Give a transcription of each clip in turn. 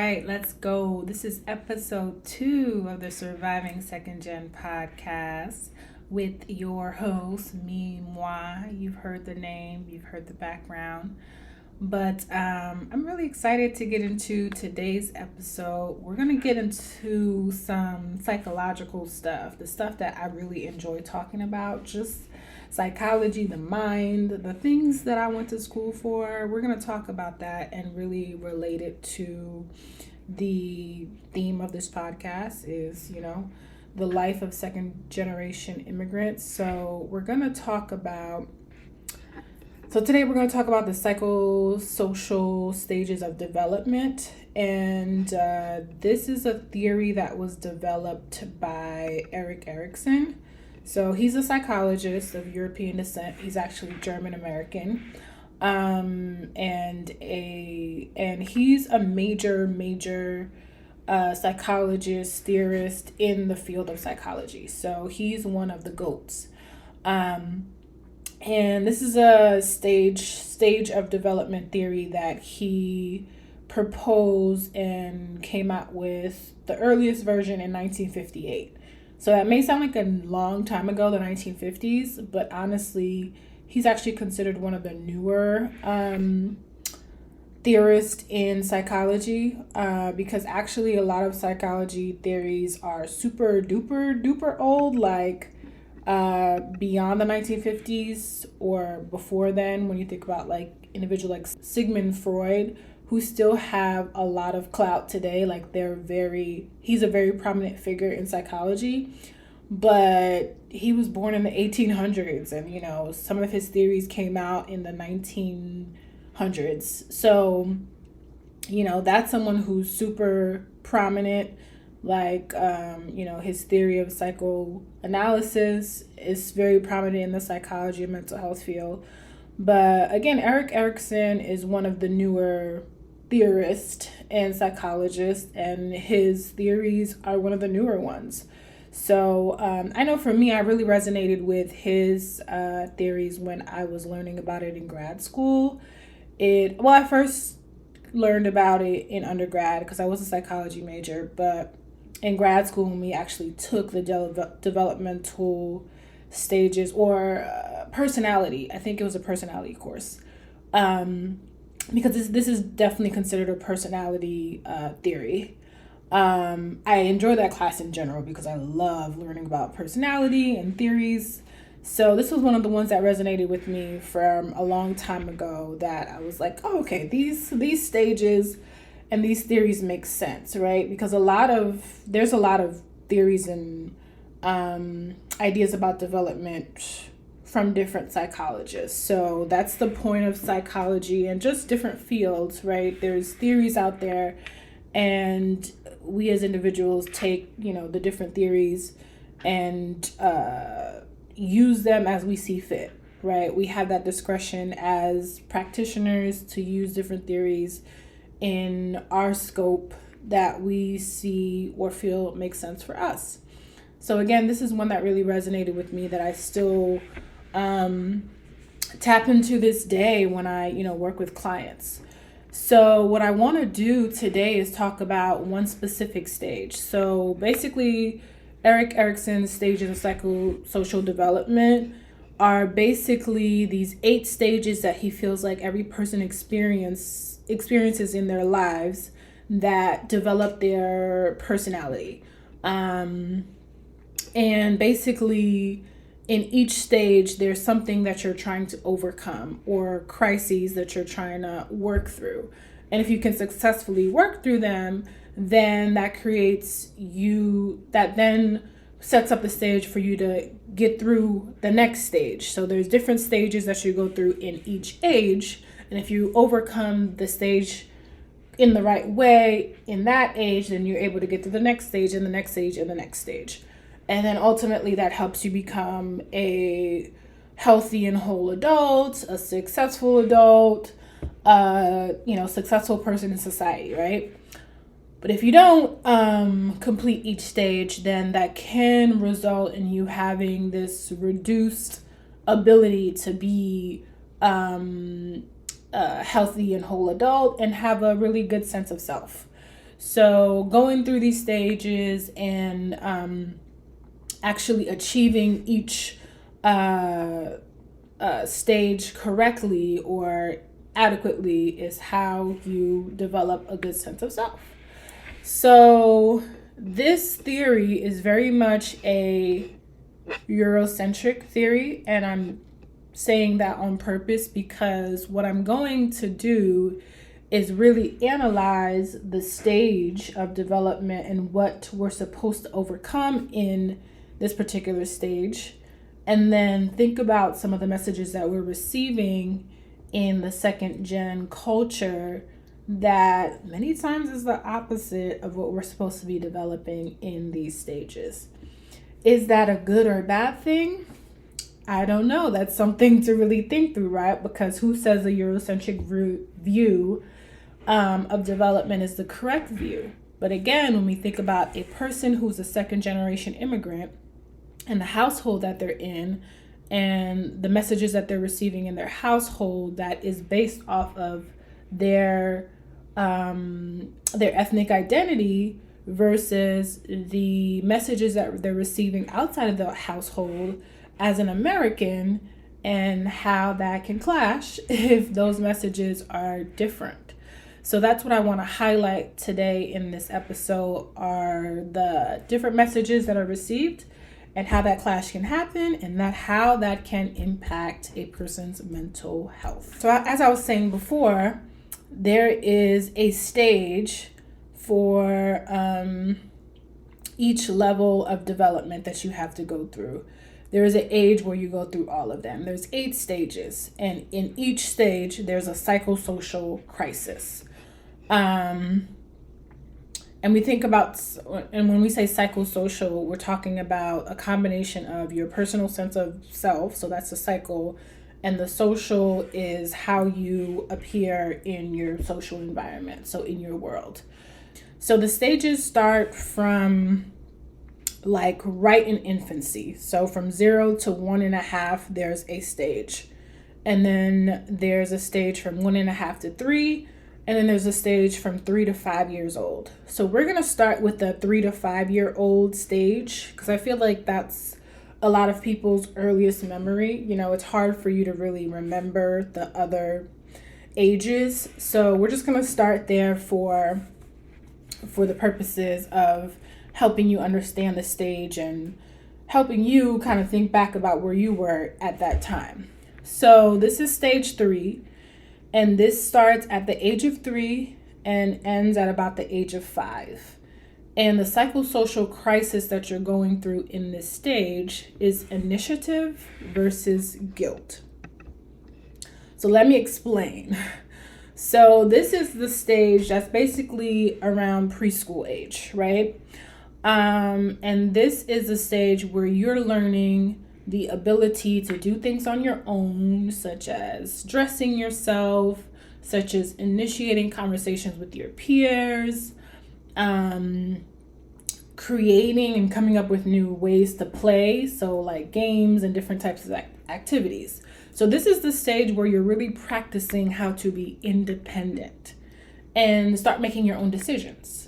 right, let's go. This is episode 2 of the Surviving Second Gen podcast with your host, me, moi. You've heard the name, you've heard the background. But I'm really excited to get into today's episode. We're going to get into some psychological stuff, the stuff that I really enjoy talking about, just psychology, the mind, the things that I went to school for. We're going to talk about that and really relate it to the theme of this podcast is, the life of second generation immigrants. So today we're going to talk about the psychosocial stages of development. And this is a theory that was developed by Erik Erikson. So he's a psychologist of European descent. He's actually German American. And he's a major psychologist, theorist in the field of psychology. So he's one of the GOATs. And this is a stage of development theory that he proposed and came out with the earliest version in 1958. So that may sound like a long time ago, the 1950s, but honestly, he's actually considered one of the newer theorists in psychology because actually a lot of psychology theories are super duper old, like beyond the 1950s or before then, when you think about like individuals like Sigmund Freud, who still have a lot of clout today. Like he's a very prominent figure in psychology, but he was born in the 1800s and, some of his theories came out in the 1900s. So, that's someone who's super prominent. Like, his theory of psychoanalysis is very prominent in the psychology and mental health field. But again, Erik Erikson is one of the newer theorists and psychologists, and his theories are one of the newer ones. So I know for me, I really resonated with his theories when I was learning about it in grad school. I first learned about it in undergrad because I was a psychology major, but in grad school, when we actually took the developmental stages or personality, I think it was a personality course, because this is definitely considered a personality theory. I enjoy that class in general because I love learning about personality and theories. So this was one of the ones that resonated with me from a long time ago, that I was like, oh, okay, these stages and these theories make sense, right? Because there's a lot of theories and ideas about development from different psychologists. So that's the point of psychology and just different fields, right? There's theories out there, and we as individuals take, the different theories and use them as we see fit, right? We have that discretion as practitioners to use different theories in our scope that we see or feel makes sense for us. So again, this is one that really resonated with me, that I still tap into this day when I, work with clients. So what I want to do today is talk about one specific stage. So basically, Erik Erikson's stages of psychosocial development are basically these 8 stages that he feels like every person experiences in their lives that develop their personality. And basically, in each stage, there's something that you're trying to overcome or crises that you're trying to work through. And if you can successfully work through them, then that then sets up the stage for you to get through the next stage. So there's different stages that you go through in each age. And if you overcome the stage in the right way in that age, then you're able to get to the next stage and the next stage and the next stage. And then ultimately that helps you become a healthy and whole adult, a successful adult, successful person in society, right? But if you don't complete each stage, then that can result in you having this reduced ability to be a healthy and whole adult and have a really good sense of self. So going through these stages and actually achieving each stage correctly or adequately is how you develop a good sense of self. So this theory is very much a Eurocentric theory, and I'm saying that on purpose because what I'm going to do is really analyze the stage of development and what we're supposed to overcome in this particular stage, and then think about some of the messages that we're receiving in the second gen culture that many times is the opposite of what we're supposed to be developing in these stages. Is that a good or bad thing? I don't know. That's something to really think through, right? Because who says a Eurocentric view of development is the correct view? But again, when we think about a person who's a second generation immigrant and the household that they're in and the messages that they're receiving in their household that is based off of their ethnic identity versus the messages that they're receiving outside of the household as an American, and how that can clash if those messages are different. So that's what I want to highlight today in this episode are the different messages that are received and how that clash can happen and how that can impact a person's mental health. So as I was saying before, there is a stage for each level of development that you have to go through. There is an age where you go through all of them. There's 8 stages, and in each stage, there's a psychosocial crisis. And we think about, and when we say psychosocial, we're talking about a combination of your personal sense of self, so that's the psycho, and the social is how you appear in your social environment, so in your world. So the stages start from like right in infancy. So from 0 to 1.5, there's a stage. And then there's a stage from 1.5 to 3. And then there's a stage from 3 to 5 years old. So we're going to start with the 3 to 5 year old stage because I feel like that's a lot of people's earliest memory. You know, it's hard for you to really remember the other ages. So we're just going to start there for the purposes of helping you understand the stage and helping you kind of think back about where you were at that time. So this is stage 3, and this starts at the age of 3 and ends at about the age of 5. And the psychosocial crisis that you're going through in this stage is initiative versus guilt. So let me explain. So this is the stage that's basically around preschool age, right? And this is a stage where you're learning the ability to do things on your own, such as dressing yourself, such as initiating conversations with your peers, creating and coming up with new ways to play, so like games and different types of activities. So this is the stage where you're really practicing how to be independent and start making your own decisions.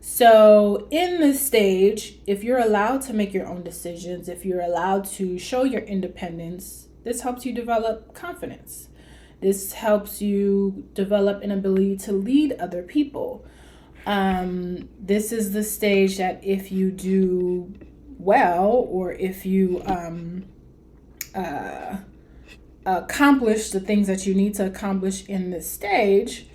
So in this stage, if you're allowed to make your own decisions, if you're allowed to show your independence, this helps you develop confidence. This helps you develop an ability to lead other people. This is the stage that if you do well, or if you accomplish the things that you need to accomplish in this stage,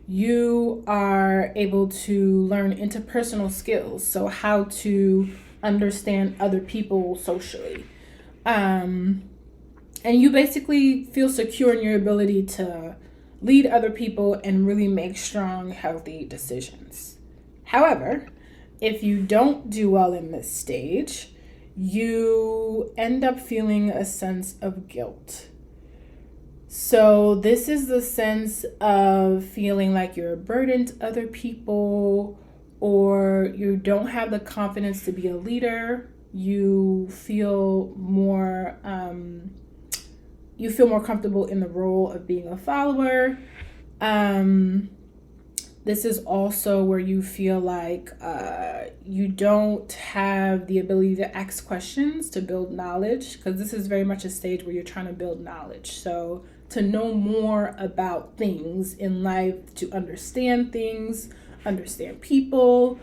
you are able to learn interpersonal skills. So how to understand other people socially. And you basically feel secure in your ability to lead other people and really make strong, healthy decisions. However, if you don't do well in this stage, you end up feeling a sense of guilt. So this is the sense of feeling like you're a burden to other people, or you don't have the confidence to be a leader. You feel more comfortable in the role of being a follower. This is also where you feel like you don't have the ability to ask questions to build knowledge, because this is very much a stage where you're trying to build knowledge. So to know more about things in life, to understand things, understand people.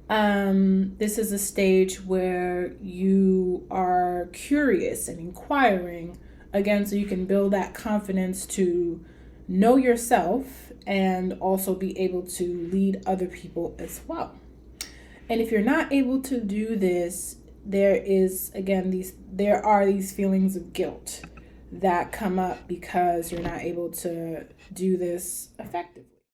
This is a stage where you are curious and inquiring, again, so you can build that confidence to know yourself and also be able to lead other people as well. And if you're not able to do this, there are these feelings of guilt that come up because you're not able to do this effectively.